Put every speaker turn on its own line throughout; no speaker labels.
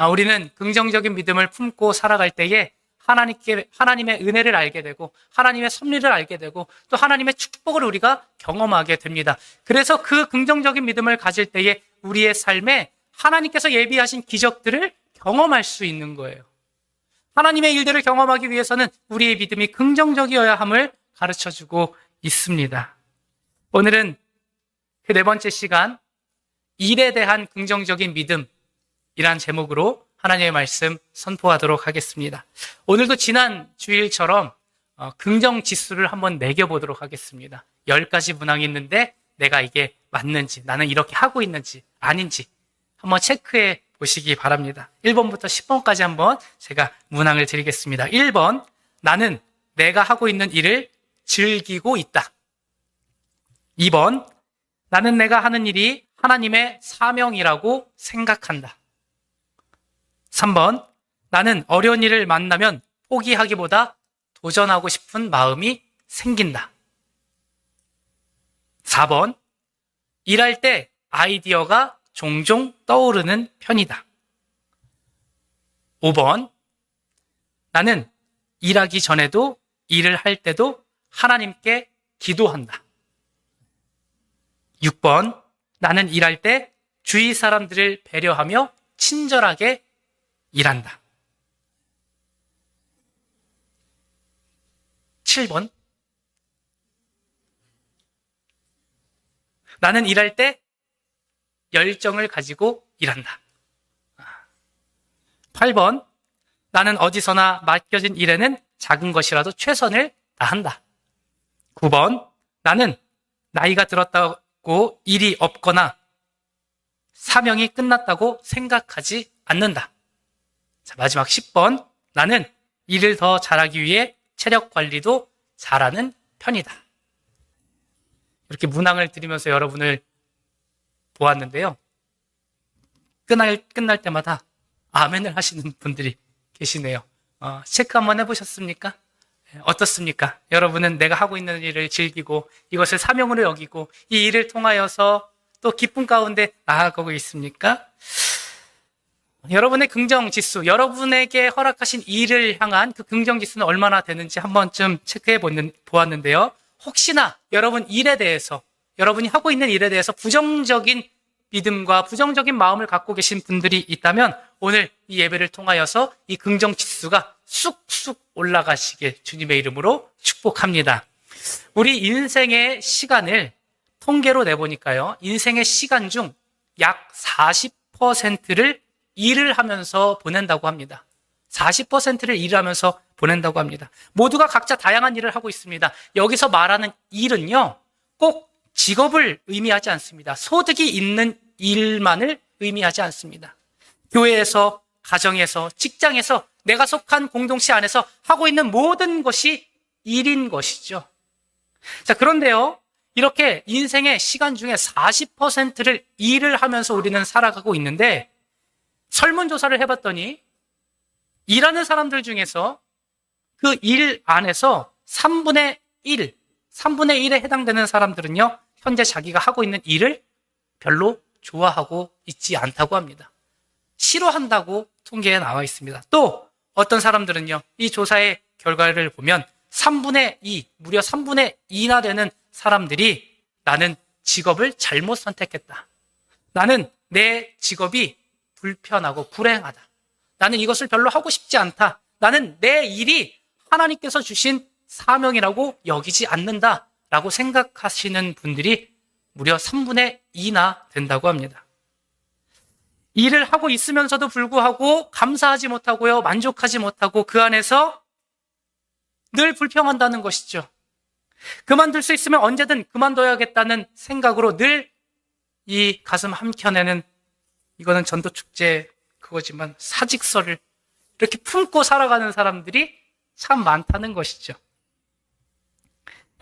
우리는 긍정적인 믿음을 품고 살아갈 때에 하나님의 은혜를 알게 되고 하나님의 섭리를 알게 되고 또 하나님의 축복을 우리가 경험하게 됩니다. 그래서 그 긍정적인 믿음을 가질 때에 우리의 삶에 하나님께서 예비하신 기적들을 경험할 수 있는 거예요. 하나님의 일들을 경험하기 위해서는 우리의 믿음이 긍정적이어야 함을 가르쳐주고 있습니다. 오늘은 그 네 번째 시간, 일에 대한 긍정적인 믿음이란 제목으로 하나님의 말씀 선포하도록 하겠습니다. 오늘도 지난 주일처럼 긍정 지수를 한번 매겨보도록 하겠습니다. 10가지 문항이 있는데 내가 이게 맞는지, 나는 이렇게 하고 있는지 아닌지 한번 체크해 보시기 바랍니다. 1번부터 10번까지 한번 제가 문항을 드리겠습니다. 1번, 나는 내가 하고 있는 일을 즐기고 있다. 2번, 나는 내가 하는 일이 하나님의 사명이라고 생각한다. 3번, 나는 어려운 일을 만나면 포기하기보다 도전하고 싶은 마음이 생긴다. 4번, 일할 때 아이디어가 종종 떠오르는 편이다. 5번, 나는 일하기 전에도 일을 할 때도 하나님께 기도한다. 6번, 나는 일할 때 주위 사람들을 배려하며 친절하게 일한다. 7번, 나는 일할 때 열정을 가지고 일한다. 8번, 나는 어디서나 맡겨진 일에는 작은 것이라도 최선을 다한다. 9번, 나는 나이가 들었다고 일이 없거나 사명이 끝났다고 생각하지 않는다. 자, 마지막 10번, 나는 일을 더 잘하기 위해 체력 관리도 잘하는 편이다. 이렇게 문항을 드리면서 여러분을 보았는데요. 끝날 때마다 아멘을 하시는 분들이 계시네요. 체크 한번 해보셨습니까? 어떻습니까? 여러분은 내가 하고 있는 일을 즐기고 이것을 사명으로 여기고 이 일을 통하여서 또 기쁨 가운데 나아가고 있습니까? 여러분의 긍정지수, 여러분에게 허락하신 일을 향한 그 긍정지수는 얼마나 되는지 한 번쯤 체크해 보았는데요. 혹시나 여러분 일에 대해서, 여러분이 하고 있는 일에 대해서 부정적인 믿음과 부정적인 마음을 갖고 계신 분들이 있다면 오늘 이 예배를 통하여서 이 긍정지수가 쑥쑥 올라가시길 주님의 이름으로 축복합니다. 우리 인생의 시간을 통계로 내보니까요. 인생의 시간 중 약 40%를 일을 하면서 보낸다고 합니다. 40%를 일을 하면서 보낸다고 합니다. 모두가 각자 다양한 일을 하고 있습니다. 여기서 말하는 일은요, 꼭 직업을 의미하지 않습니다. 소득이 있는 일만을 의미하지 않습니다. 교회에서, 가정에서, 직장에서 내가 속한 공동체 안에서 하고 있는 모든 것이 일인 것이죠. 자, 그런데요, 이렇게 인생의 시간 중에 40%를 일을 하면서 우리는 살아가고 있는데 설문조사를 해봤더니 일하는 사람들 중에서 그 일 안에서 3분의 1에 해당되는 사람들은요, 현재 자기가 하고 있는 일을 별로 좋아하고 있지 않다고 합니다. 싫어한다고 통계에 나와 있습니다. 또 어떤 사람들은요, 이 조사의 결과를 보면 3분의 2, 무려 3분의 2나 되는 사람들이 나는 직업을 잘못 선택했다. 나는 내 직업이 불편하고 불행하다. 나는 이것을 별로 하고 싶지 않다. 나는 내 일이 하나님께서 주신 사명이라고 여기지 않는다. 라고 생각하시는 분들이 무려 3분의 2나 된다고 합니다. 일을 하고 있으면서도 불구하고 감사하지 못하고요, 만족하지 못하고 그 안에서 늘 불평한다는 것이죠. 그만둘 수 있으면 언제든 그만둬야겠다는 생각으로 늘 이 가슴 한켠에는, 이거는 전도축제 그거지만 사직서를 이렇게 품고 살아가는 사람들이 참 많다는 것이죠.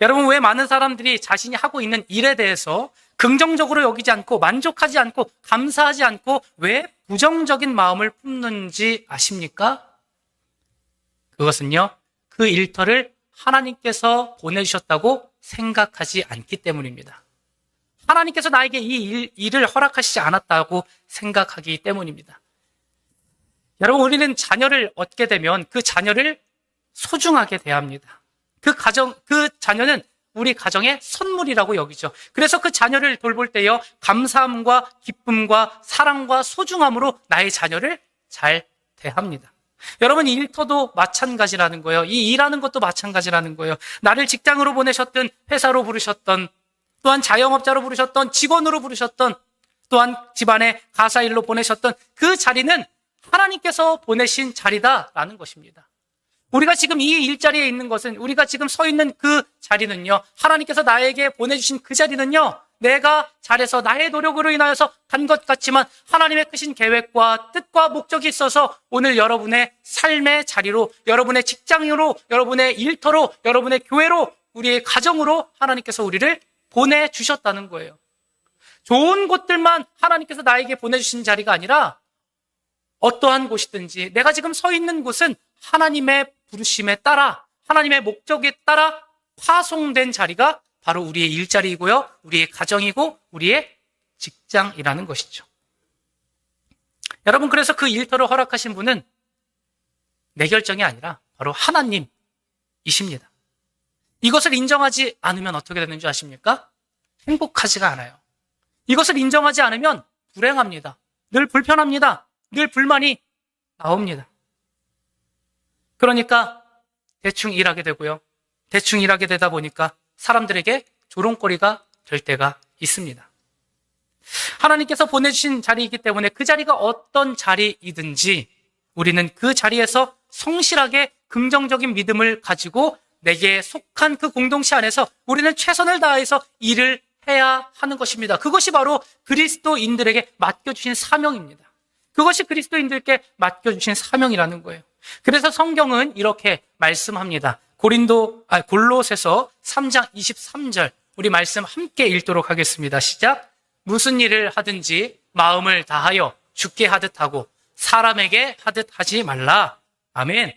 여러분, 왜 많은 사람들이 자신이 하고 있는 일에 대해서 긍정적으로 여기지 않고 만족하지 않고 감사하지 않고 왜 부정적인 마음을 품는지 아십니까? 그것은요, 그 일터를 하나님께서 보내주셨다고 생각하지 않기 때문입니다. 하나님께서 나에게 이 일을 허락하시지 않았다고 생각하기 때문입니다. 여러분, 우리는 자녀를 얻게 되면 그 자녀를 소중하게 대합니다. 그 자녀는 우리 가정의 선물이라고 여기죠. 그래서 그 자녀를 돌볼 때요, 감사함과 기쁨과 사랑과 소중함으로 나의 자녀를 잘 대합니다. 여러분, 일터도 마찬가지라는 거예요. 이 일하는 것도 마찬가지라는 거예요. 나를 직장으로 보내셨든 회사로 부르셨던, 또한 자영업자로 부르셨던, 직원으로 부르셨던, 또한 집안의 가사일로 보내셨던 그 자리는 하나님께서 보내신 자리다라는 것입니다. 우리가 지금 이 일자리에 있는 것은, 우리가 지금 서 있는 그 자리는요, 하나님께서 나에게 보내주신 그 자리는요, 내가 잘해서 나의 노력으로 인하여서 간 것 같지만 하나님의 크신 계획과 뜻과 목적이 있어서 오늘 여러분의 삶의 자리로, 여러분의 직장으로, 여러분의 일터로, 여러분의 교회로, 우리의 가정으로 하나님께서 우리를 보내주셨다는 거예요. 좋은 곳들만 하나님께서 나에게 보내주신 자리가 아니라 어떠한 곳이든지 내가 지금 서 있는 곳은 하나님의 부르심에 따라, 하나님의 목적에 따라 파송된 자리가 바로 우리의 일자리이고요, 우리의 가정이고 우리의 직장이라는 것이죠. 여러분, 그래서 그 일터를 허락하신 분은 내 결정이 아니라 바로 하나님이십니다. 이것을 인정하지 않으면 어떻게 되는 줄 아십니까? 행복하지가 않아요. 이것을 인정하지 않으면 불행합니다. 늘 불편합니다. 늘 불만이 나옵니다. 그러니까 대충 일하게 되고요, 대충 일하게 되다 보니까 사람들에게 조롱거리가 될 때가 있습니다. 하나님께서 보내주신 자리이기 때문에 그 자리가 어떤 자리이든지 우리는 그 자리에서 성실하게 긍정적인 믿음을 가지고 내게 속한 그 공동체 안에서 우리는 최선을 다해서 일을 해야 하는 것입니다. 그것이 바로 그리스도인들에게 맡겨주신 사명입니다. 그것이 그리스도인들께 맡겨주신 사명이라는 거예요. 그래서 성경은 이렇게 말씀합니다. 골로새서 3장 23절, 우리 말씀 함께 읽도록 하겠습니다. 시작. 무슨 일을 하든지 마음을 다하여 주께 하듯 하고 사람에게 하듯 하지 말라. 아멘.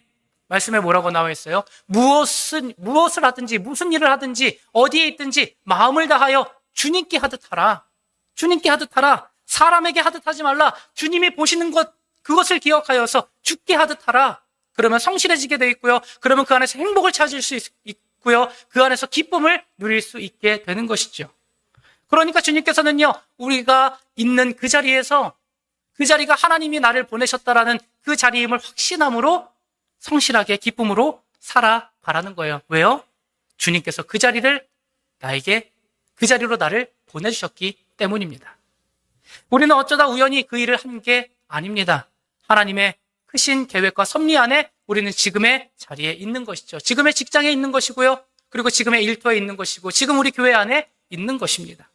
말씀에 뭐라고 나와 있어요? 무엇을 하든지, 무슨 일을 하든지, 어디에 있든지 마음을 다하여 주님께 하듯 하라. 주님께 하듯 하라. 사람에게 하듯 하지 말라. 주님이 보시는 것, 그것을 기억하여서 주께 하듯 하라. 그러면 성실해지게 돼 있고요, 그러면 그 안에서 행복을 찾을 수 있고요, 그 안에서 기쁨을 누릴 수 있게 되는 것이죠. 그러니까 주님께서는요, 우리가 있는 그 자리에서, 그 자리가 하나님이 나를 보내셨다라는 그 자리임을 확신함으로 성실하게 기쁨으로 살아가라는 거예요. 왜요? 주님께서 그 자리를 나에게, 그 자리로 나를 보내주셨기 때문입니다. 우리는 어쩌다 우연히 그 일을 한 게 아닙니다. 하나님의 크신 계획과 섭리 안에 우리는 지금의 자리에 있는 것이죠. 지금의 직장에 있는 것이고요, 그리고 지금의 일터에 있는 것이고, 지금 우리 교회 안에 있는 것입니다.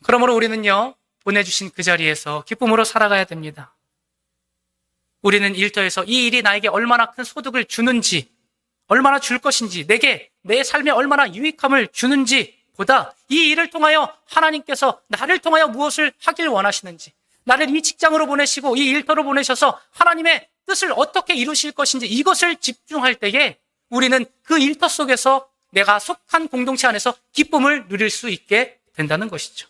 그러므로 우리는요, 보내주신 그 자리에서 기쁨으로 살아가야 됩니다. 우리는 일터에서 이 일이 나에게 얼마나 큰 소득을 주는지, 얼마나 줄 것인지, 내게 내 삶에 얼마나 유익함을 주는지 보다 이 일을 통하여 하나님께서 나를 통하여 무엇을 하길 원하시는지, 나를 이 직장으로 보내시고 이 일터로 보내셔서 하나님의 뜻을 어떻게 이루실 것인지, 이것을 집중할 때에 우리는 그 일터 속에서 내가 속한 공동체 안에서 기쁨을 누릴 수 있게 된다는 것이죠.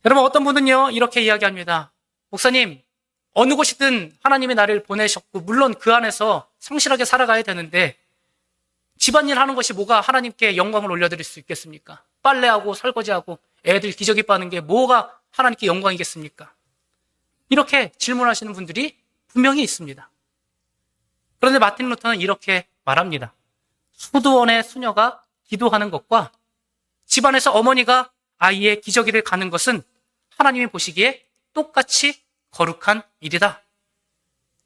여러분, 어떤 분은요, 이렇게 이야기합니다. 목사님, 어느 곳이든 하나님이 나를 보내셨고 물론 그 안에서 성실하게 살아가야 되는데 집안일 하는 것이 뭐가 하나님께 영광을 올려드릴 수 있겠습니까? 빨래하고 설거지하고 애들 기저귀 빠는 게 뭐가 하나님께 영광이겠습니까? 이렇게 질문하시는 분들이 분명히 있습니다. 그런데 마틴 루터는 이렇게 말합니다. 수도원의 수녀가 기도하는 것과 집안에서 어머니가 아이의 기저귀를 가는 것은 하나님이 보시기에 똑같이 거룩한 일이다.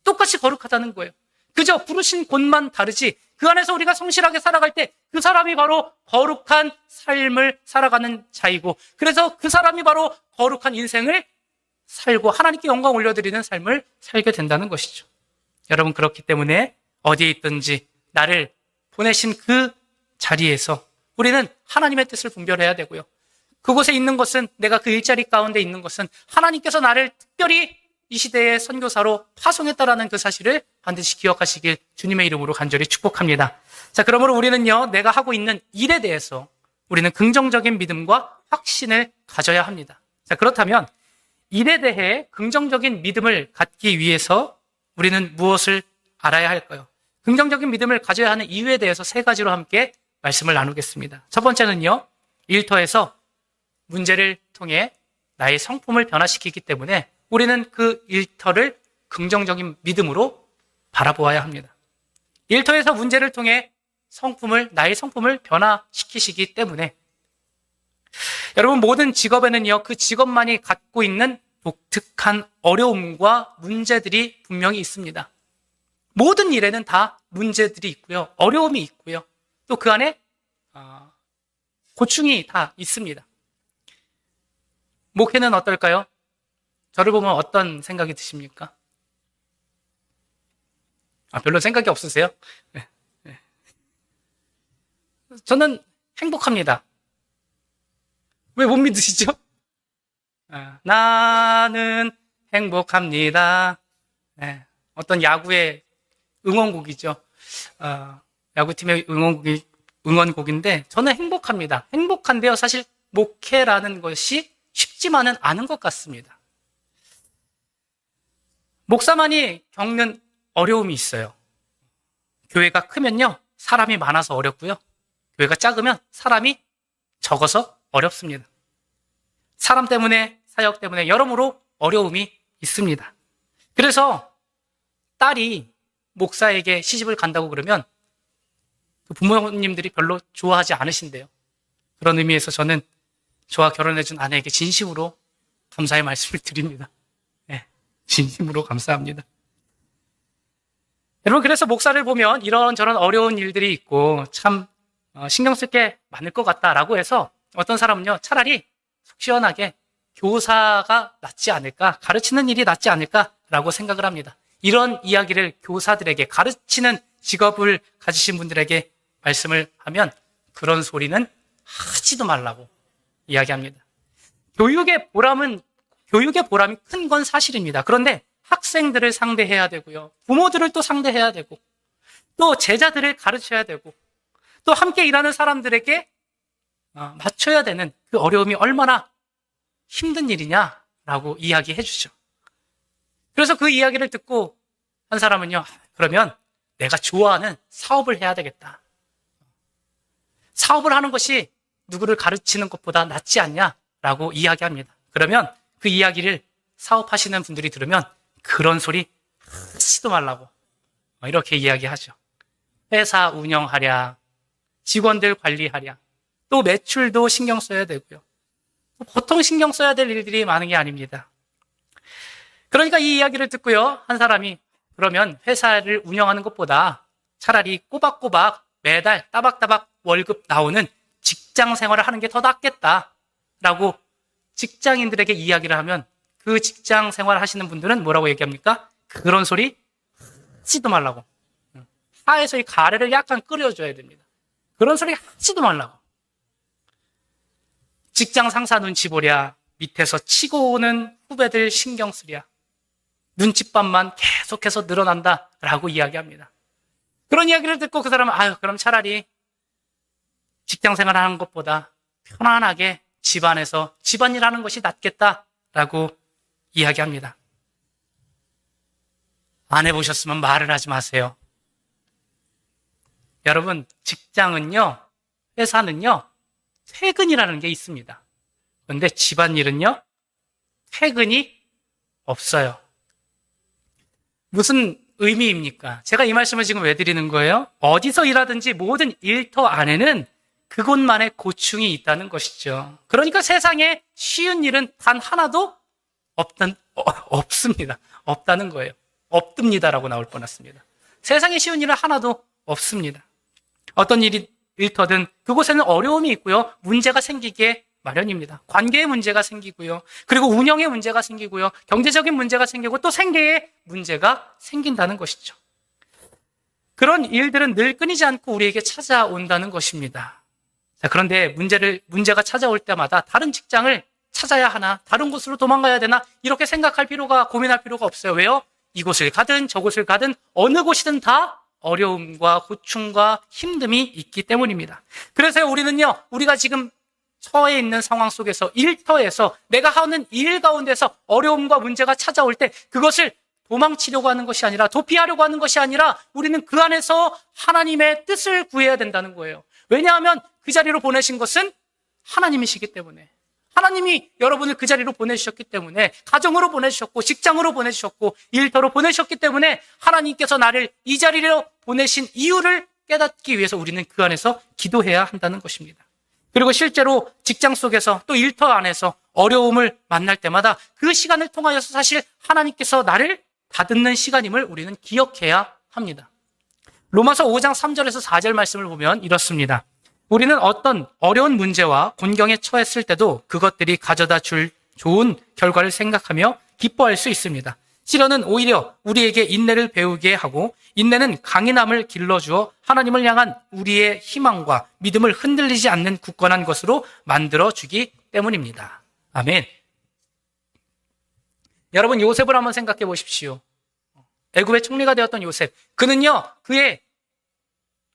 똑같이 거룩하다는 거예요. 그저 부르신 곳만 다르지 그 안에서 우리가 성실하게 살아갈 때 그 사람이 바로 거룩한 삶을 살아가는 자이고, 그래서 그 사람이 바로 거룩한 인생을 살고 하나님께 영광 올려드리는 삶을 살게 된다는 것이죠. 여러분, 그렇기 때문에 어디에 있든지 나를 보내신 그 자리에서 우리는 하나님의 뜻을 분별해야 되고요, 그곳에 있는 것은, 내가 그 일자리 가운데 있는 것은 하나님께서 나를 특별히 이 시대의 선교사로 파송했다라는 그 사실을 반드시 기억하시길 주님의 이름으로 간절히 축복합니다. 자, 그러므로 우리는요, 내가 하고 있는 일에 대해서 우리는 긍정적인 믿음과 확신을 가져야 합니다. 자, 그렇다면 일에 대해 긍정적인 믿음을 갖기 위해서 우리는 무엇을 알아야 할까요? 긍정적인 믿음을 가져야 하는 이유에 대해서 세 가지로 함께 말씀을 나누겠습니다. 첫 번째는요, 일터에서 문제를 통해 나의 성품을 변화시키기 때문에 우리는 그 일터를 긍정적인 믿음으로 바라보아야 합니다. 일터에서 문제를 통해 나의 성품을 변화시키시기 때문에 여러분, 모든 직업에는요, 그 직업만이 갖고 있는 독특한 어려움과 문제들이 분명히 있습니다. 모든 일에는 다 문제들이 있고요, 어려움이 있고요, 또 그 안에 고충이 다 있습니다. 목회는 어떨까요? 저를 보면 어떤 생각이 드십니까? 별로 생각이 없으세요? 네. 저는 행복합니다. 왜 못 믿으시죠? 나는 행복합니다. 네. 어떤 야구의 응원곡이죠. 야구팀의 응원곡인데 저는 행복합니다. 행복한데요, 사실 목회라는 것이 쉽지만은 않은 것 같습니다. 목사만이 겪는 어려움이 있어요. 교회가 크면요, 사람이 많아서 어렵고요, 교회가 작으면 사람이 적어서 어렵습니다. 사람 때문에, 사역 때문에 여러모로 어려움이 있습니다. 그래서 딸이 목사에게 시집을 간다고 그러면 그 부모님들이 별로 좋아하지 않으신대요. 그런 의미에서 저는 저와 결혼해준 아내에게 진심으로 감사의 말씀을 드립니다. 네, 진심으로 감사합니다. 여러분, 그래서 목사를 보면 이런저런 어려운 일들이 있고 참 신경 쓸 게 많을 것 같다라고 해서 어떤 사람은요, 차라리 속 시원하게 교사가 낫지 않을까, 가르치는 일이 낫지 않을까라고 생각을 합니다. 이런 이야기를 교사들에게, 가르치는 직업을 가지신 분들에게 말씀을 하면 그런 소리는 하지도 말라고 이야기합니다. 교육의 보람이 큰 건 사실입니다. 그런데 학생들을 상대해야 되고요, 부모들을 또 상대해야 되고, 또 제자들을 가르쳐야 되고, 또 함께 일하는 사람들에게 맞춰야 되는 그 어려움이 얼마나 힘든 일이냐라고 이야기해 주죠. 그래서 그 이야기를 듣고 한 사람은요, 그러면 내가 좋아하는 사업을 해야 되겠다. 사업을 하는 것이 누구를 가르치는 것보다 낫지 않냐라고 이야기합니다. 그러면 그 이야기를 사업하시는 분들이 들으면 그런 소리 하지도 말라고 이렇게 이야기하죠. 회사 운영하랴, 직원들 관리하랴, 또 매출도 신경 써야 되고요. 보통 신경 써야 될 일들이 많은 게 아닙니다. 그러니까 이 이야기를 듣고요, 한 사람이 그러면 회사를 운영하는 것보다 차라리 꼬박꼬박 매달 따박따박 월급 나오는 직장 생활을 하는 게 더 낫겠다라고 직장인들에게 이야기를 하면 그 직장 생활을 하시는 분들은 뭐라고 얘기합니까? 그런 소리 하지도 말라고. 하에서 이 가래를 약간 끓여줘야 됩니다. 그런 소리 하지도 말라고. 직장 상사 눈치 보랴, 밑에서 치고 오는 후배들 신경 쓰랴, 눈칫밥만 계속해서 늘어난다라고 이야기합니다. 그런 이야기를 듣고 그 사람은 그럼 차라리 직장 생활하는 것보다 편안하게 집안에서 집안일 하는 것이 낫겠다라고 이야기합니다. 안 해보셨으면 말을 하지 마세요. 여러분, 직장은요, 회사는요, 퇴근이라는 게 있습니다. 그런데 집안일은요, 퇴근이 없어요. 무슨 의미입니까? 제가 이 말씀을 지금 왜 드리는 거예요? 어디서 일하든지 모든 일터 안에는 그곳만의 고충이 있다는 것이죠. 그러니까 세상에 쉬운 일은 단 하나도 없습니다. 없다는 거예요. 없듭니다라고 나올 뻔했습니다. 세상에 쉬운 일은 하나도 없습니다. 어떤 일터든 그곳에는 어려움이 있고요, 문제가 생기기에 마련입니다. 관계의 문제가 생기고요, 그리고 운영의 문제가 생기고요, 경제적인 문제가 생기고 또 생계의 문제가 생긴다는 것이죠. 그런 일들은 늘 끊이지 않고 우리에게 찾아온다는 것입니다. 자, 그런데 문제가 찾아올 때마다 다른 직장을 찾아야 하나, 다른 곳으로 도망가야 되나, 이렇게 고민할 필요가 없어요. 왜요? 이곳을 가든 저곳을 가든 어느 곳이든 다 어려움과 고충과 힘듦이 있기 때문입니다. 그래서 우리는요, 우리가 지금 처해 있는 상황 속에서, 일터에서, 내가 하는 일 가운데서 어려움과 문제가 찾아올 때 그것을 도망치려고 하는 것이 아니라, 도피하려고 하는 것이 아니라 우리는 그 안에서 하나님의 뜻을 구해야 된다는 거예요. 왜냐하면 그 자리로 보내신 것은 하나님이시기 때문에. 하나님이 여러분을 그 자리로 보내주셨기 때문에, 가정으로 보내주셨고, 직장으로 보내주셨고, 일터로 보내주셨기 때문에 하나님께서 나를 이 자리로 보내신 이유를 깨닫기 위해서 우리는 그 안에서 기도해야 한다는 것입니다. 그리고 실제로 직장 속에서 또 일터 안에서 어려움을 만날 때마다 그 시간을 통하여서 사실 하나님께서 나를 다듬는 시간임을 우리는 기억해야 합니다. 로마서 5장 3절에서 4절 말씀을 보면 이렇습니다. 우리는 어떤 어려운 문제와 곤경에 처했을 때도 그것들이 가져다 줄 좋은 결과를 생각하며 기뻐할 수 있습니다. 시련은 오히려 우리에게 인내를 배우게 하고, 인내는 강인함을 길러주어 하나님을 향한 우리의 희망과 믿음을 흔들리지 않는 굳건한 것으로 만들어주기 때문입니다. 아멘. 여러분, 요셉을 한번 생각해 보십시오. 애굽의 총리가 되었던 요셉. 그는요, 그의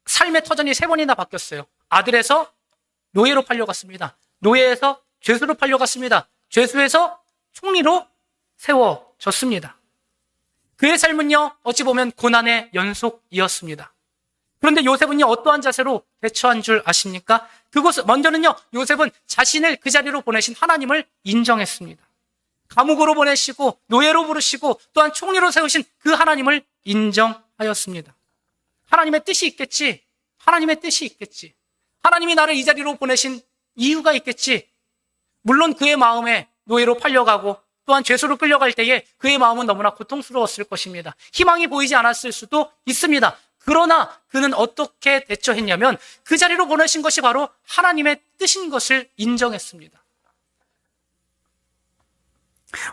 삶의 터전이 3번이나 바뀌었어요. 아들에서 노예로 팔려갔습니다. 노예에서 죄수로 팔려갔습니다. 죄수에서 총리로 세워졌습니다. 그의 삶은요, 어찌 보면 고난의 연속이었습니다. 그런데 요셉은요, 어떠한 자세로 대처한 줄 아십니까? 먼저는요, 요셉은 자신을 그 자리로 보내신 하나님을 인정했습니다. 감옥으로 보내시고 노예로 부르시고 또한 총리로 세우신 그 하나님을 인정하였습니다. 하나님의 뜻이 있겠지. 하나님의 뜻이 있겠지. 하나님이 나를 이 자리로 보내신 이유가 있겠지. 물론 그의 마음에 노예로 팔려가고 또한 죄수로 끌려갈 때에 그의 마음은 너무나 고통스러웠을 것입니다. 희망이 보이지 않았을 수도 있습니다. 그러나 그는 어떻게 대처했냐면 그 자리로 보내신 것이 바로 하나님의 뜻인 것을 인정했습니다.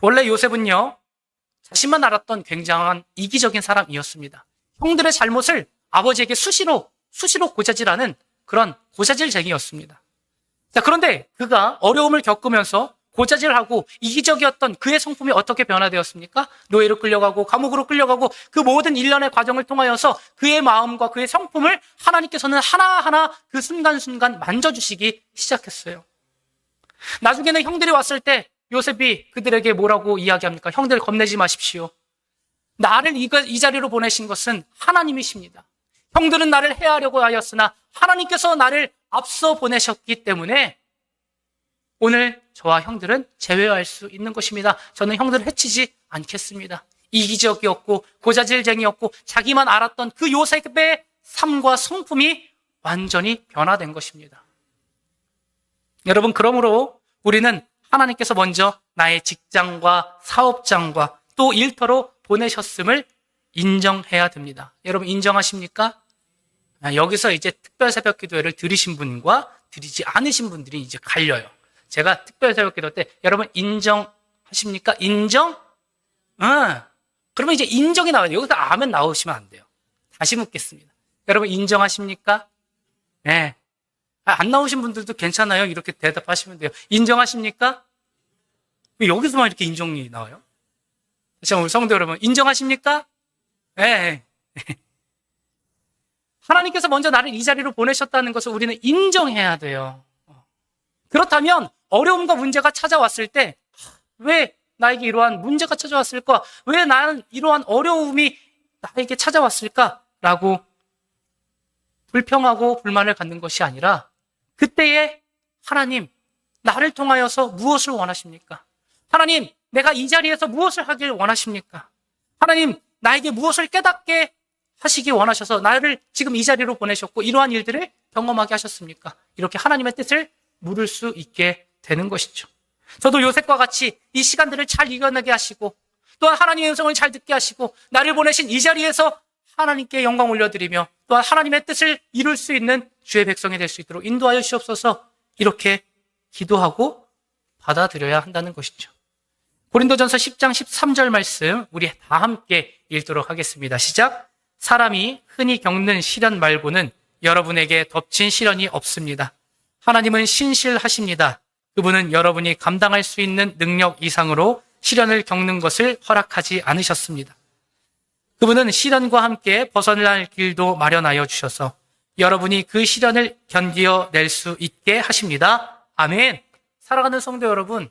원래 요셉은요, 자신만 알았던 굉장한 이기적인 사람이었습니다. 형들의 잘못을 아버지에게 수시로 고자질하는 그런 고자질쟁이였습니다. 자, 그런데 그가 어려움을 겪으면서 고자질하고 이기적이었던 그의 성품이 어떻게 변화되었습니까? 노예로 끌려가고 감옥으로 끌려가고 그 모든 일련의 과정을 통하여서 그의 마음과 그의 성품을 하나님께서는 하나하나 그 순간순간 만져주시기 시작했어요. 나중에는 형들이 왔을 때 요셉이 그들에게 뭐라고 이야기합니까? 형들 겁내지 마십시오. 나를 이 자리로 보내신 것은 하나님이십니다. 형들은 나를 해하려고 하였으나 하나님께서 나를 앞서 보내셨기 때문에 오늘 저와 형들은 제외할 수 있는 것입니다. 저는 형들을 해치지 않겠습니다. 이기적이었고 고자질쟁이였고 자기만 알았던 그 요셉의 삶과 성품이 완전히 변화된 것입니다. 여러분, 그러므로 우리는 하나님께서 먼저 나의 직장과 사업장과 또 일터로 보내셨음을 인정해야 됩니다. 여러분, 인정하십니까? 여기서 이제 특별 새벽 기도회를 드리신 분과 드리지 않으신 분들이 이제 갈려요. 제가 특별 새벽 기도 때 여러분 인정하십니까? 인정? 그러면 이제 인정이 나와요. 여기서 아멘 나오시면 안 돼요. 다시 묻겠습니다. 여러분 인정하십니까? 네. 안 나오신 분들도 괜찮아요. 이렇게 대답하시면 돼요. 인정하십니까? 왜 여기서만 이렇게 인정이 나와요? 자, 우리 성도 여러분, 인정하십니까? 네. 하나님께서 먼저 나를 이 자리로 보내셨다는 것을 우리는 인정해야 돼요. 그렇다면 어려움과 문제가 찾아왔을 때 왜 나에게 이러한 문제가 찾아왔을까? 왜 나는 이러한 어려움이 나에게 찾아왔을까? 라고 불평하고 불만을 갖는 것이 아니라 그때에 하나님, 나를 통하여서 무엇을 원하십니까? 하나님, 내가 이 자리에서 무엇을 하길 원하십니까? 하나님, 나에게 무엇을 깨닫게 하시기 원하셔서 나를 지금 이 자리로 보내셨고 이러한 일들을 경험하게 하셨습니까? 이렇게 하나님의 뜻을 물을 수 있게 되는 것이죠. 저도 요셉과 같이 이 시간들을 잘 이겨내게 하시고 또한 하나님의 음성을 잘 듣게 하시고 나를 보내신 이 자리에서 하나님께 영광 올려드리며 또한 하나님의 뜻을 이룰 수 있는 주의 백성이 될 수 있도록 인도하여 주시옵소서. 이렇게 기도하고 받아들여야 한다는 것이죠. 고린도전서 10장 13절 말씀 우리 다 함께 읽도록 하겠습니다. 시작. 사람이 흔히 겪는 시련 말고는 여러분에게 덮친 시련이 없습니다. 하나님은 신실하십니다. 그분은 여러분이 감당할 수 있는 능력 이상으로 시련을 겪는 것을 허락하지 않으셨습니다. 그분은 시련과 함께 벗어날 길도 마련하여 주셔서 여러분이 그 시련을 견디어낼 수 있게 하십니다. 아멘. 사랑하는 성도 여러분,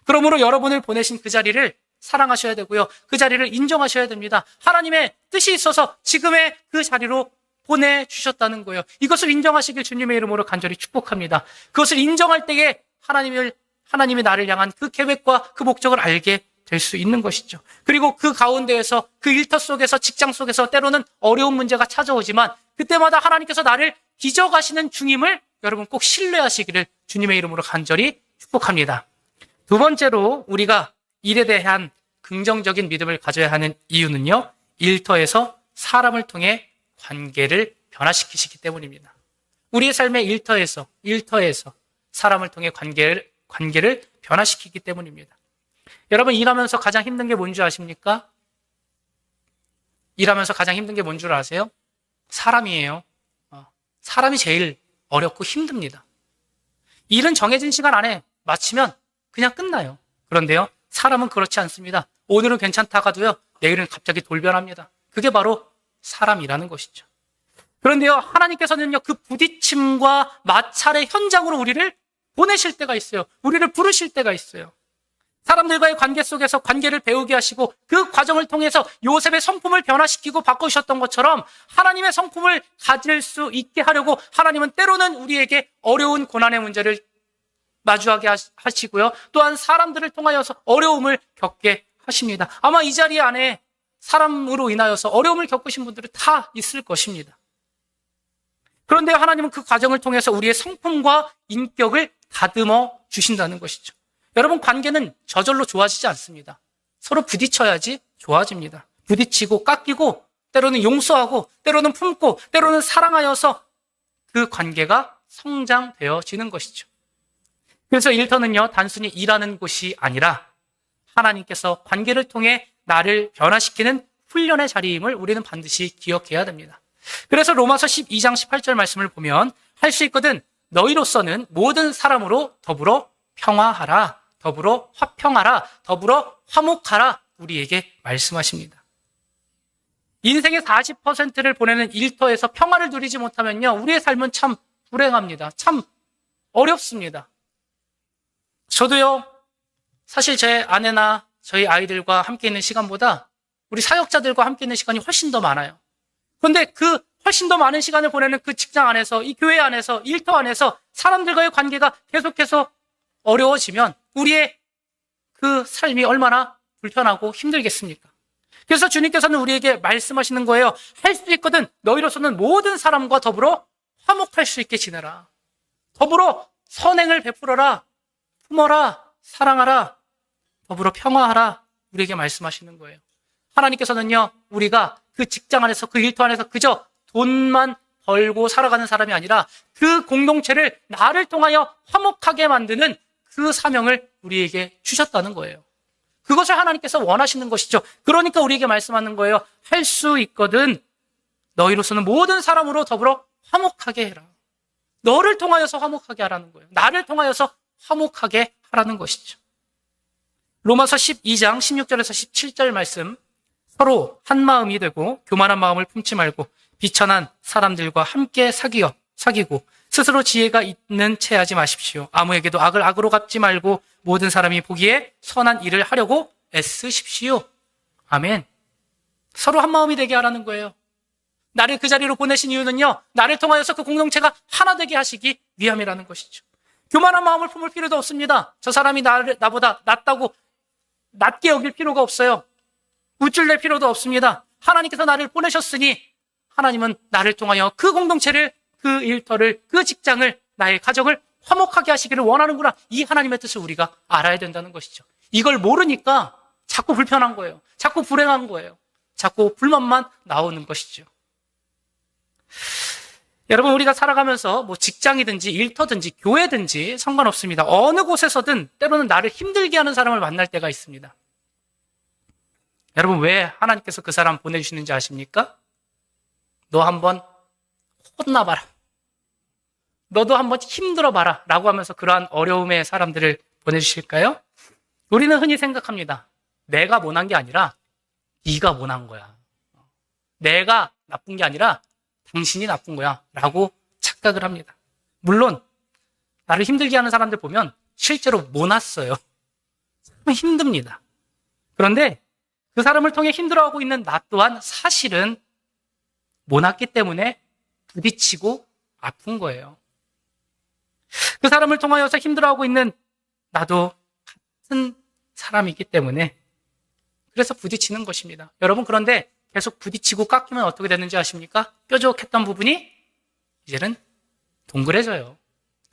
그러므로 여러분을 보내신 그 자리를 사랑하셔야 되고요. 그 자리를 인정하셔야 됩니다. 하나님의 뜻이 있어서 지금의 그 자리로 보내주셨다는 거예요. 이것을 인정하시길 주님의 이름으로 간절히 축복합니다. 그것을 인정할 때에 하나님이 나를 향한 그 계획과 그 목적을 알게 될 수 있는 것이죠. 그리고 그 가운데에서, 그 일터 속에서, 직장 속에서 때로는 어려운 문제가 찾아오지만 그때마다 하나님께서 나를 기적하시는 중임을 여러분 꼭 신뢰하시기를 주님의 이름으로 간절히 축복합니다. 두 번째로 우리가 일에 대한 긍정적인 믿음을 가져야 하는 이유는요, 일터에서 사람을 통해 관계를 변화시키시기 때문입니다. 우리의 삶의 일터에서 사람을 통해 관계를 변화시키기 때문입니다. 여러분, 일하면서 가장 힘든 게 뭔지 아십니까? 일하면서 가장 힘든 게 뭔 줄 아세요? 사람이에요. 사람이 제일 어렵고 힘듭니다. 일은 정해진 시간 안에 마치면 그냥 끝나요. 그런데요, 사람은 그렇지 않습니다. 오늘은 괜찮다가도요, 내일은 갑자기 돌변합니다. 그게 바로 사람이라는 것이죠. 그런데요, 하나님께서는요, 그 부딪힘과 마찰의 현장으로 우리를 보내실 때가 있어요. 우리를 부르실 때가 있어요. 사람들과의 관계 속에서 관계를 배우게 하시고 그 과정을 통해서 요셉의 성품을 변화시키고 바꾸셨던 것처럼 하나님의 성품을 가질 수 있게 하려고 하나님은 때로는 우리에게 어려운 고난의 문제를 마주하게 하시고요. 또한 사람들을 통하여서 어려움을 겪게 하십니다. 아마 이 자리 안에 사람으로 인하여서 어려움을 겪으신 분들은 다 있을 것입니다. 그런데 하나님은 그 과정을 통해서 우리의 성품과 인격을 다듬어 주신다는 것이죠. 여러분, 관계는 저절로 좋아지지 않습니다. 서로 부딪혀야지 좋아집니다. 부딪히고 깎이고 때로는 용서하고 때로는 품고 때로는 사랑하여서 그 관계가 성장되어지는 것이죠. 그래서 일터는요, 단순히 일하는 곳이 아니라 하나님께서 관계를 통해 나를 변화시키는 훈련의 자리임을 우리는 반드시 기억해야 됩니다. 그래서 로마서 12장 18절 말씀을 보면 할 수 있거든 너희로서는 모든 사람으로 더불어 평화하라, 더불어 화평하라, 더불어 화목하라 우리에게 말씀하십니다. 인생의 40%를 보내는 일터에서 평화를 누리지 못하면요, 우리의 삶은 참 불행합니다. 참 어렵습니다. 저도요, 사실 제 아내나 저희 아이들과 함께 있는 시간보다 우리 사역자들과 함께 있는 시간이 훨씬 더 많아요. 그런데 그 훨씬 더 많은 시간을 보내는 그 직장 안에서, 이 교회 안에서, 일터 안에서 사람들과의 관계가 계속해서 어려워지면 우리의 그 삶이 얼마나 불편하고 힘들겠습니까? 그래서 주님께서는 우리에게 말씀하시는 거예요. 할 수 있거든 너희로서는 모든 사람과 더불어 화목할 수 있게 지내라. 더불어 선행을 베풀어라. 품어라. 사랑하라. 더불어 평화하라. 우리에게 말씀하시는 거예요. 하나님께서는요, 우리가 그 직장 안에서, 그 일터 안에서 그저 돈만 벌고 살아가는 사람이 아니라 그 공동체를 나를 통하여 화목하게 만드는 그 사명을 우리에게 주셨다는 거예요. 그것을 하나님께서 원하시는 것이죠. 그러니까 우리에게 말씀하는 거예요. 할 수 있거든 너희로서는 모든 사람으로 더불어 화목하게 해라. 너를 통하여서 화목하게 하라는 거예요. 나를 통하여서 화목하게 하라는 것이죠. 로마서 12장 16절에서 17절 말씀, 서로 한 마음이 되고 교만한 마음을 품지 말고 비천한 사람들과 함께 사귀고 스스로 지혜가 있는 채 하지 마십시오. 아무에게도 악을 악으로 갚지 말고 모든 사람이 보기에 선한 일을 하려고 애쓰십시오. 아멘. 서로 한 마음이 되게 하라는 거예요. 나를 그 자리로 보내신 이유는요, 나를 통하여서 그 공동체가 하나 되게 하시기 위함이라는 것이죠. 교만한 마음을 품을 필요도 없습니다. 저 사람이 나보다 낫다고 낮게 여길 필요가 없어요. 우쭐낼 필요도 없습니다. 하나님께서 나를 보내셨으니 하나님은 나를 통하여 그 공동체를, 그 일터를, 그 직장을, 나의 가정을 화목하게 하시기를 원하는구나. 이 하나님의 뜻을 우리가 알아야 된다는 것이죠. 이걸 모르니까 자꾸 불편한 거예요. 자꾸 불행한 거예요. 자꾸 불만만 나오는 것이죠. 여러분, 우리가 살아가면서 뭐 직장이든지 일터든지 교회든지 상관없습니다. 어느 곳에서든 때로는 나를 힘들게 하는 사람을 만날 때가 있습니다. 여러분, 왜 하나님께서 그 사람 보내주시는지 아십니까? 너 한번 혼나봐라. 너도 한번 힘들어봐라. 라고 하면서 그러한 어려움의 사람들을 보내주실까요? 우리는 흔히 생각합니다. 내가 못한 게 아니라 네가 못한 거야. 내가 나쁜 게 아니라 당신이 나쁜 거야. 라고 착각을 합니다. 물론 나를 힘들게 하는 사람들 보면 실제로 못 왔어요. 참 힘듭니다. 그런데 그 사람을 통해 힘들어하고 있는 나 또한 사실은 못 왔기 때문에 부딪히고 아픈 거예요. 그 사람을 통하여서 힘들어하고 있는 나도 같은 사람이기 때문에 그래서 부딪히는 것입니다. 여러분, 그런데 계속 부딪히고 깎이면 어떻게 되는지 아십니까? 뾰족했던 부분이 이제는 동그래져요.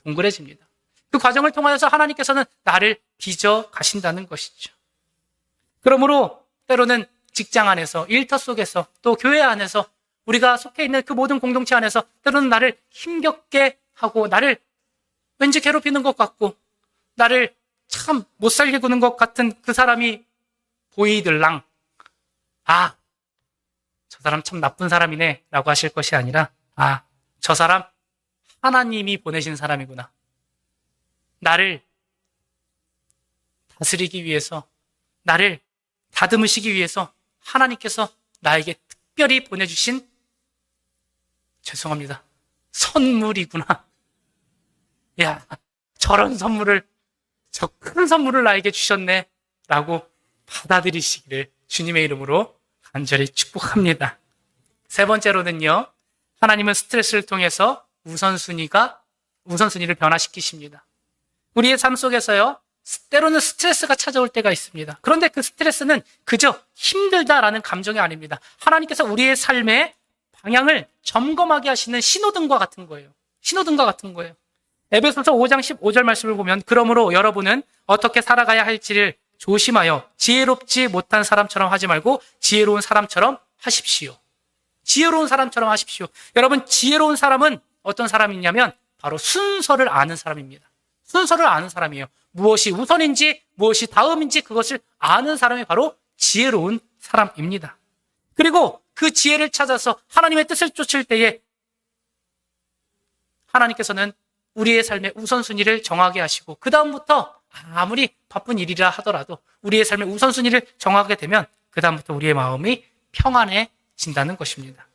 동그래집니다. 그 과정을 통하여서 하나님께서는 나를 빚어 가신다는 것이죠. 그러므로 때로는 직장 안에서, 일터 속에서, 또 교회 안에서, 우리가 속해 있는 그 모든 공동체 안에서 때로는 나를 힘겹게 하고 나를 왠지 괴롭히는 것 같고 나를 참 못 살게 구는 것 같은 그 사람이 보이들랑 아, 저 사람 참 나쁜 사람이네 라고 하실 것이 아니라 아, 저 사람 하나님이 보내신 사람이구나. 나를 다스리기 위해서, 나를 다듬으시기 위해서 하나님께서 나에게 특별히 보내주신 죄송합니다. 선물이구나. 야, 저런 선물을, 저 큰 선물을 나에게 주셨네. 라고 받아들이시기를 주님의 이름으로 간절히 축복합니다. 세 번째로는요, 하나님은 스트레스를 통해서 우선순위를 변화시키십니다. 우리의 삶 속에서요, 때로는 스트레스가 찾아올 때가 있습니다. 그런데 그 스트레스는 그저 힘들다라는 감정이 아닙니다. 하나님께서 우리의 삶의 방향을 점검하게 하시는 신호등과 같은 거예요. 신호등과 같은 거예요. 에베소서 5장 15절 말씀을 보면 그러므로 여러분은 어떻게 살아가야 할지를 조심하여 지혜롭지 못한 사람처럼 하지 말고 지혜로운 사람처럼 하십시오. 지혜로운 사람처럼 하십시오. 여러분, 지혜로운 사람은 어떤 사람이냐면 바로 순서를 아는 사람입니다. 순서를 아는 사람이에요. 무엇이 우선인지 무엇이 다음인지 그것을 아는 사람이 바로 지혜로운 사람입니다. 그리고 그 지혜를 찾아서 하나님의 뜻을 쫓을 때에 하나님께서는 우리의 삶의 우선순위를 정하게 하시고 그 다음부터 아무리 바쁜 일이라 하더라도 우리의 삶의 우선순위를 정하게 되면 그 다음부터 우리의 마음이 평안해진다는 것입니다.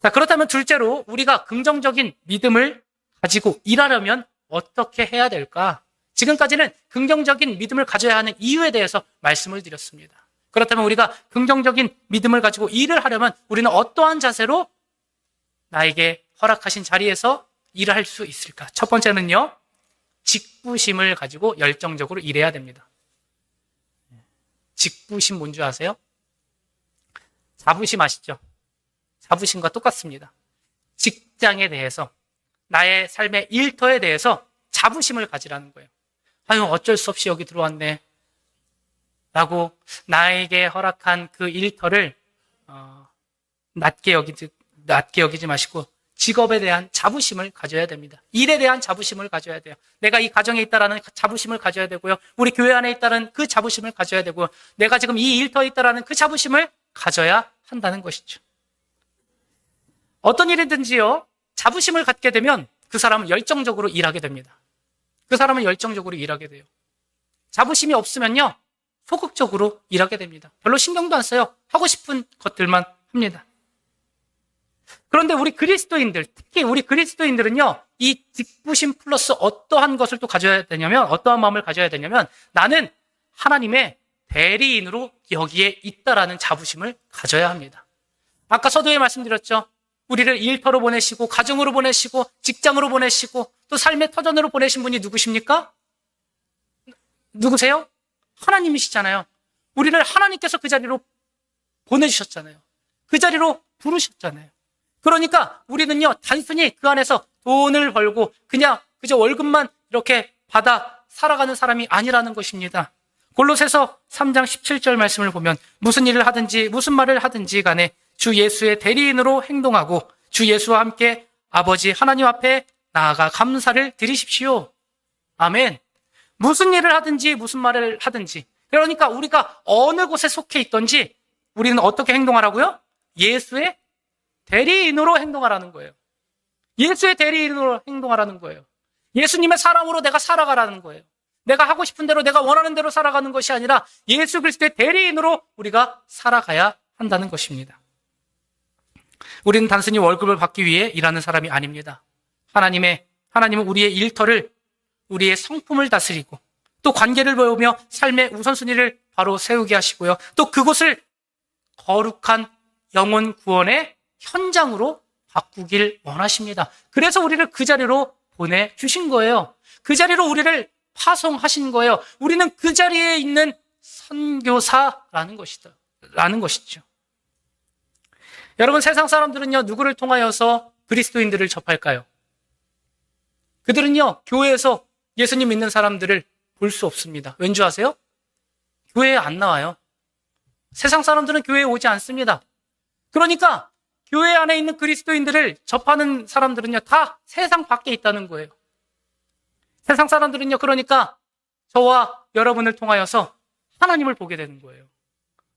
자, 그렇다면 둘째로 우리가 긍정적인 믿음을 가지고 일하려면 어떻게 해야 될까? 지금까지는 긍정적인 믿음을 가져야 하는 이유에 대해서 말씀을 드렸습니다. 그렇다면 우리가 긍정적인 믿음을 가지고 일을 하려면 우리는 어떠한 자세로 나에게 허락하신 자리에서 일을 할 수 있을까? 첫 번째는요, 직부심을 가지고 열정적으로 일해야 됩니다. 직부심 뭔지 아세요? 자부심 아시죠? 자부심과 똑같습니다. 직장에 대해서, 나의 삶의 일터에 대해서 자부심을 가지라는 거예요. 아유, 어쩔 수 없이 여기 들어왔네. 라고 나에게 허락한 그 일터를 낮게 여기지 마시고 직업에 대한 자부심을 가져야 됩니다. 일에 대한 자부심을 가져야 돼요. 내가 이 가정에 있다라는 자부심을 가져야 되고요. 우리 교회 안에 있다는 그 자부심을 가져야 되고요. 내가 지금 이 일터에 있다라는 그 자부심을 가져야 한다는 것이죠. 어떤 일이든지요, 자부심을 갖게 되면 그 사람은 열정적으로 일하게 됩니다. 그 사람은 열정적으로 일하게 돼요. 자부심이 없으면요, 소극적으로 일하게 됩니다. 별로 신경도 안 써요. 하고 싶은 것들만 합니다. 그런데 우리 그리스도인들, 특히 우리 그리스도인들은요, 이 직부심 플러스 어떠한 것을 또 가져야 되냐면, 어떠한 마음을 가져야 되냐면, 나는 하나님의 대리인으로 여기에 있다라는 자부심을 가져야 합니다. 아까 서두에 말씀드렸죠. 우리를 일터로 보내시고, 가정으로 보내시고, 직장으로 보내시고, 또 삶의 터전으로 보내신 분이 누구십니까? 누구세요? 하나님이시잖아요. 우리를 하나님께서 그 자리로 보내주셨잖아요. 그 자리로 부르셨잖아요. 그러니까 우리는요, 단순히 그 안에서 돈을 벌고 그저 월급만 이렇게 받아 살아가는 사람이 아니라는 것입니다. 골로새서 3장 17절 말씀을 보면 무슨 일을 하든지 무슨 말을 하든지 간에 주 예수의 대리인으로 행동하고 주 예수와 함께 아버지 하나님 앞에 나아가 감사를 드리십시오. 아멘. 무슨 일을 하든지 무슨 말을 하든지, 그러니까 우리가 어느 곳에 속해 있든지 우리는 어떻게 행동하라고요? 예수의 대리인으로 행동하라는 거예요. 예수의 대리인으로 행동하라는 거예요. 예수님의 사랑으로 내가 살아가라는 거예요. 내가 하고 싶은 대로, 내가 원하는 대로 살아가는 것이 아니라 예수 그리스도의 대리인으로 우리가 살아가야 한다는 것입니다. 우리는 단순히 월급을 받기 위해 일하는 사람이 아닙니다. 하나님의 하나님은 우리의 일터를, 우리의 성품을 다스리고 또 관계를 배우며 삶의 우선순위를 바로 세우게 하시고요. 또 그곳을 거룩한 영혼 구원의 현장으로 바꾸길 원하십니다. 그래서 우리를 그 자리로 보내주신 거예요. 그 자리로 우리를 파송하신 거예요. 우리는 그 자리에 있는 선교사라는 것이죠. 여러분, 세상 사람들은요, 누구를 통하여서 그리스도인들을 접할까요? 그들은요, 교회에서 예수님 믿는 사람들을 볼 수 없습니다. 왠 줄 아세요? 교회에 안 나와요. 세상 사람들은 교회에 오지 않습니다. 그러니까 교회 안에 있는 그리스도인들을 접하는 사람들은요, 다 세상 밖에 있다는 거예요. 세상 사람들은요, 그러니까 저와 여러분을 통하여서 하나님을 보게 되는 거예요.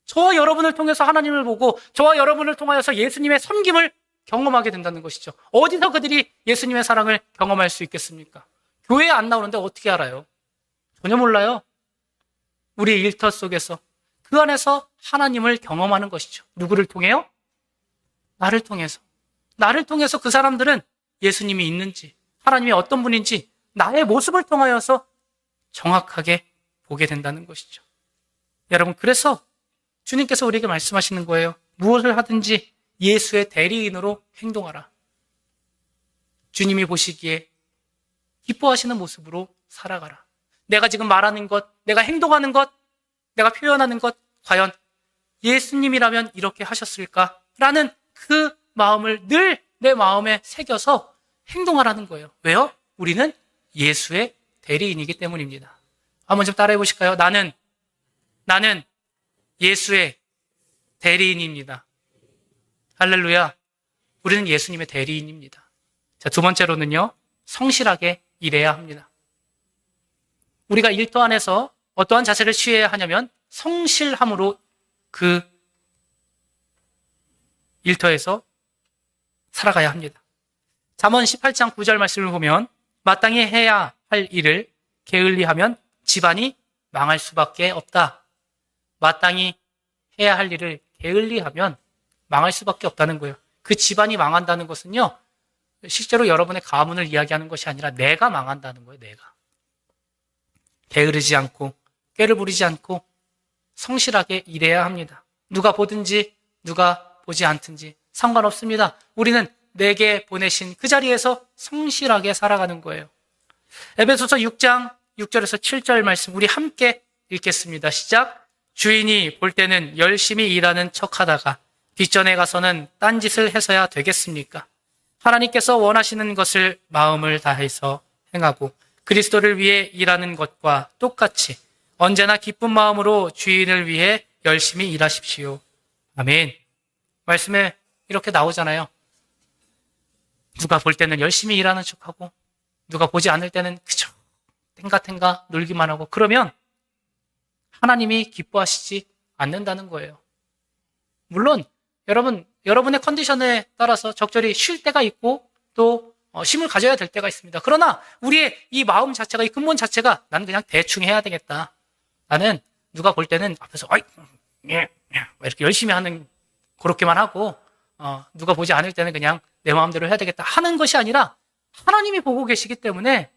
저와 여러분을 통해서 하나님을 보고 저와 여러분을 통하여서 예수님의 섬김을 경험하게 된다는 것이죠. 어디서 그들이 예수님의 사랑을 경험할 수 있겠습니까? 교회에 안 나오는데 어떻게 알아요? 전혀 몰라요. 우리의 일터 속에서, 그 안에서 하나님을 경험하는 것이죠. 누구를 통해요? 나를 통해서. 나를 통해서 그 사람들은 예수님이 있는지, 하나님이 어떤 분인지 나의 모습을 통하여서 정확하게 보게 된다는 것이죠. 여러분, 그래서 주님께서 우리에게 말씀하시는 거예요. 무엇을 하든지 예수의 대리인으로 행동하라. 주님이 보시기에 기뻐하시는 모습으로 살아가라. 내가 지금 말하는 것, 내가 행동하는 것, 내가 표현하는 것, 과연 예수님이라면 이렇게 하셨을까라는 그 마음을 늘 내 마음에 새겨서 행동하라는 거예요. 왜요? 우리는 예수의 대리인이기 때문입니다. 한번 좀 따라해 보실까요? 나는 예수의 대리인입니다. 할렐루야. 우리는 예수님의 대리인입니다. 자, 두 번째로는요, 성실하게 일해야 합니다. 우리가 일터 안에서 어떠한 자세를 취해야 하냐면 성실함으로 그 일터에서 살아가야 합니다. 잠언 18장 9절 말씀을 보면 마땅히 해야 할 일을 게을리하면 집안이 망할 수밖에 없다. 마땅히 해야 할 일을 게을리하면 망할 수밖에 없다는 거예요. 그 집안이 망한다는 것은요, 실제로 여러분의 가문을 이야기하는 것이 아니라 내가 망한다는 거예요. 내가. 게으르지 않고 꾀를 부리지 않고 성실하게 일해야 합니다. 누가 보든지 누가 보지 않든지 상관없습니다. 우리는 내게 보내신 그 자리에서 성실하게 살아가는 거예요. 에베소서 6장 6절에서 7절 말씀 우리 함께 읽겠습니다. 시작. 주인이 볼 때는 열심히 일하는 척하다가 뒷전에 가서는 딴짓을 해서야 되겠습니까? 하나님께서 원하시는 것을 마음을 다해서 행하고 그리스도를 위해 일하는 것과 똑같이 언제나 기쁜 마음으로 주인을 위해 열심히 일하십시오. 아멘. 말씀에 이렇게 나오잖아요. 누가 볼 때는 열심히 일하는 척하고 누가 보지 않을 때는 그저 탱가탱가 놀기만 하고 그러면 하나님이 기뻐하시지 않는다는 거예요. 물론 여러분의 컨디션에 따라서 적절히 쉴 때가 있고 또 쉼을 가져야 될 때가 있습니다. 그러나 우리의 이 마음 자체가, 이 근본 자체가 나는 그냥 대충 해야 되겠다. 나는 누가 볼 때는 앞에서 이렇게 열심히 하는 그렇게만 하고 누가 보지 않을 때는 그냥 내 마음대로 해야 되겠다 하는 것이 아니라 하나님이 보고 계시기 때문에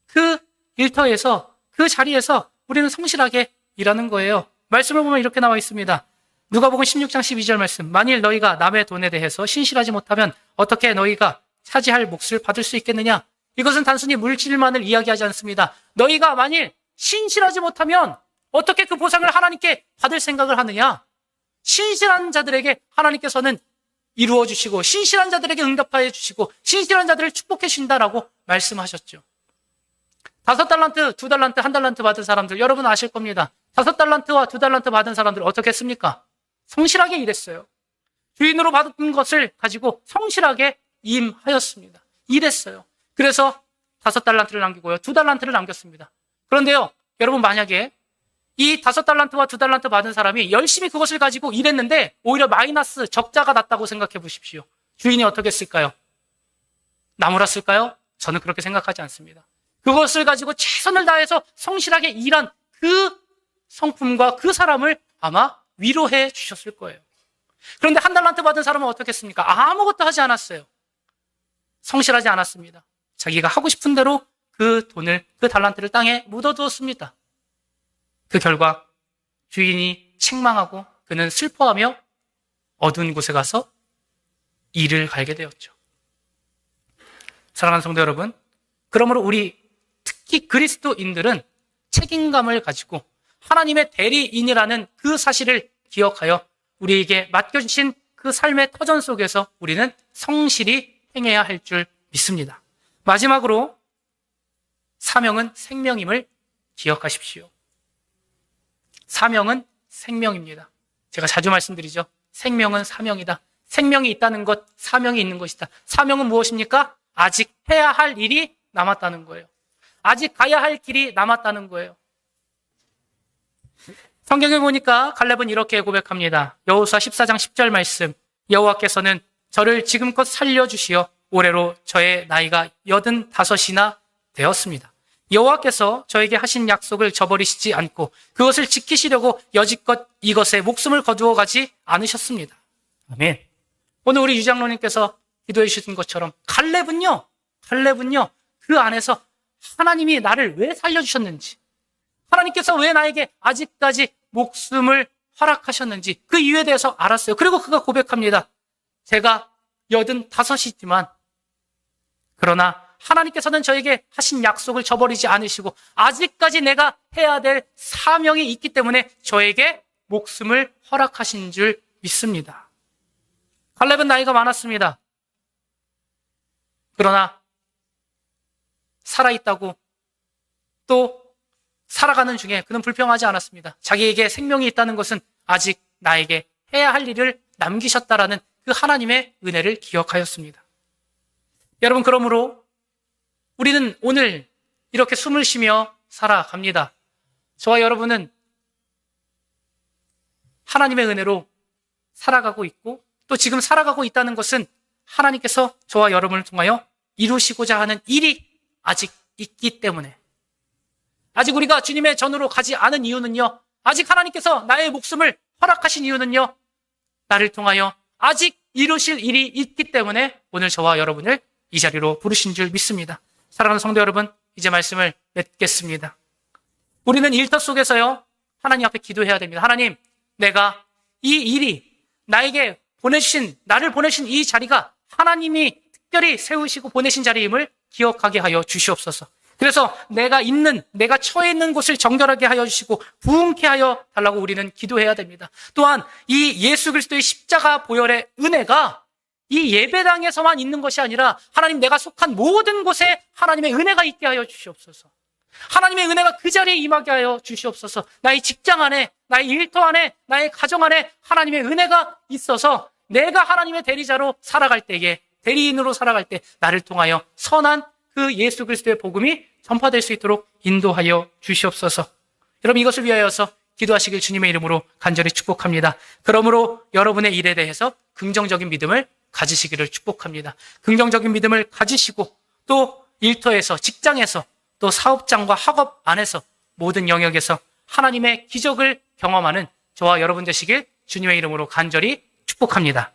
그 일터에서 그 자리에서 우리는 성실하게 일하는 거예요. 말씀을 보면 이렇게 나와 있습니다. 누가복음 16장 12절 말씀. 만일 너희가 남의 돈에 대해서 신실하지 못하면 어떻게 너희가 차지할 몫을 받을 수 있겠느냐? 이것은 단순히 물질만을 이야기하지 않습니다. 너희가 만일 신실하지 못하면 어떻게 그 보상을 하나님께 받을 생각을 하느냐? 신실한 자들에게 하나님께서는 이루어 주시고 신실한 자들에게 응답하여 주시고 신실한 자들을 축복해 주신다라고 말씀하셨죠. 5달란트, 2달란트, 1달란트 받은 사람들 여러분 아실 겁니다. 5달란트와 2달란트 받은 사람들 어떻게 했습니까? 성실하게 일했어요. 주인으로 받은 것을 가지고 성실하게 임하였습니다. 일했어요. 그래서 5달란트를 남기고요. 2달란트를 남겼습니다. 그런데요, 여러분 만약에 이 5달란트와 2달란트 받은 사람이 열심히 그것을 가지고 일했는데 오히려 마이너스, 적자가 났다고 생각해 보십시오. 주인이 어떻게 했을까요? 나무랐을까요? 저는 그렇게 생각하지 않습니다. 그것을 가지고 최선을 다해서 성실하게 일한 그 성품과 그 사람을 아마 위로해 주셨을 거예요. 그런데 1달란트 받은 사람은 어떻게 했습니까? 아무것도 하지 않았어요. 성실하지 않았습니다. 자기가 하고 싶은 대로 그 돈을, 그 달란트를 땅에 묻어두었습니다. 그 결과 주인이 책망하고 그는 슬퍼하며 어두운 곳에 가서 일을 갈게 되었죠. 사랑하는 성도 여러분, 그러므로 우리 특히 그리스도인들은 책임감을 가지고 하나님의 대리인이라는 그 사실을 기억하여 우리에게 맡겨주신 그 삶의 터전 속에서 우리는 성실히 행해야 할 줄 믿습니다. 마지막으로 사명은 생명임을 기억하십시오. 사명은 생명입니다. 제가 자주 말씀드리죠. 생명은 사명이다. 생명이 있다는 것, 사명이 있는 것이다. 사명은 무엇입니까? 아직 해야 할 일이 남았다는 거예요. 아직 가야 할 길이 남았다는 거예요. 성경에 보니까 갈렙은 이렇게 고백합니다. 여호수아 14장 10절 말씀. 여호와께서는 저를 지금껏 살려주시어 올해로 저의 나이가 85이나 되었습니다. 여호와께서 저에게 하신 약속을 저버리시지 않고 그것을 지키시려고 여지껏 이것에 목숨을 거두어 가지 않으셨습니다. 아멘. 오늘 우리 유장로님께서 기도해 주신 것처럼 갈렙은요 그 안에서 하나님이 나를 왜 살려주셨는지, 하나님께서 왜 나에게 아직까지 목숨을 허락하셨는지 그 이유에 대해서 알았어요. 그리고 그가 고백합니다. 제가 85이지만 그러나 하나님께서는 저에게 하신 약속을 저버리지 않으시고 아직까지 내가 해야 될 사명이 있기 때문에 저에게 목숨을 허락하신 줄 믿습니다. 갈렙은 나이가 많았습니다. 그러나 살아있다고 또 살아가는 중에 그는 불평하지 않았습니다. 자기에게 생명이 있다는 것은 아직 나에게 해야 할 일을 남기셨다라는 그 하나님의 은혜를 기억하였습니다. 여러분, 그러므로 우리는 오늘 이렇게 숨을 쉬며 살아갑니다. 저와 여러분은 하나님의 은혜로 살아가고 있고 또 지금 살아가고 있다는 것은 하나님께서 저와 여러분을 통하여 이루시고자 하는 일이 아직 있기 때문에, 아직 우리가 주님의 전으로 가지 않은 이유는요, 아직 하나님께서 나의 목숨을 허락하신 이유는요, 나를 통하여 아직 이루실 일이 있기 때문에 오늘 저와 여러분을 이 자리로 부르신 줄 믿습니다. 사랑하는 성도 여러분, 이제 말씀을 맺겠습니다. 우리는 일터 속에서요, 하나님 앞에 기도해야 됩니다. 하나님, 내가 이 일이 나에게 나를 보내신 이 자리가 하나님이 특별히 세우시고 보내신 자리임을 기억하게 하여 주시옵소서. 그래서 내가 처해 있는 곳을 정결하게 하여 주시고 부흥케 하여 달라고 우리는 기도해야 됩니다. 또한 이 예수 그리스도의 십자가 보혈의 은혜가 이 예배당에서만 있는 것이 아니라 하나님, 내가 속한 모든 곳에 하나님의 은혜가 있게 하여 주시옵소서. 하나님의 은혜가 그 자리에 임하게 하여 주시옵소서. 나의 직장 안에, 나의 일터 안에, 나의 가정 안에 하나님의 은혜가 있어서 내가 하나님의 대리자로 살아갈 때에, 대리인으로 살아갈 때 나를 통하여 선한 그 예수 그리스도의 복음이 전파될 수 있도록 인도하여 주시옵소서. 여러분, 이것을 위하여서 기도하시길 주님의 이름으로 간절히 축복합니다. 그러므로 여러분의 일에 대해서 긍정적인 믿음을 가지시기를 축복합니다. 긍정적인 믿음을 가지시고 또 일터에서, 직장에서, 또 사업장과 학업 안에서 모든 영역에서 하나님의 기적을 경험하는 저와 여러분 되시길 주님의 이름으로 간절히 축복합니다.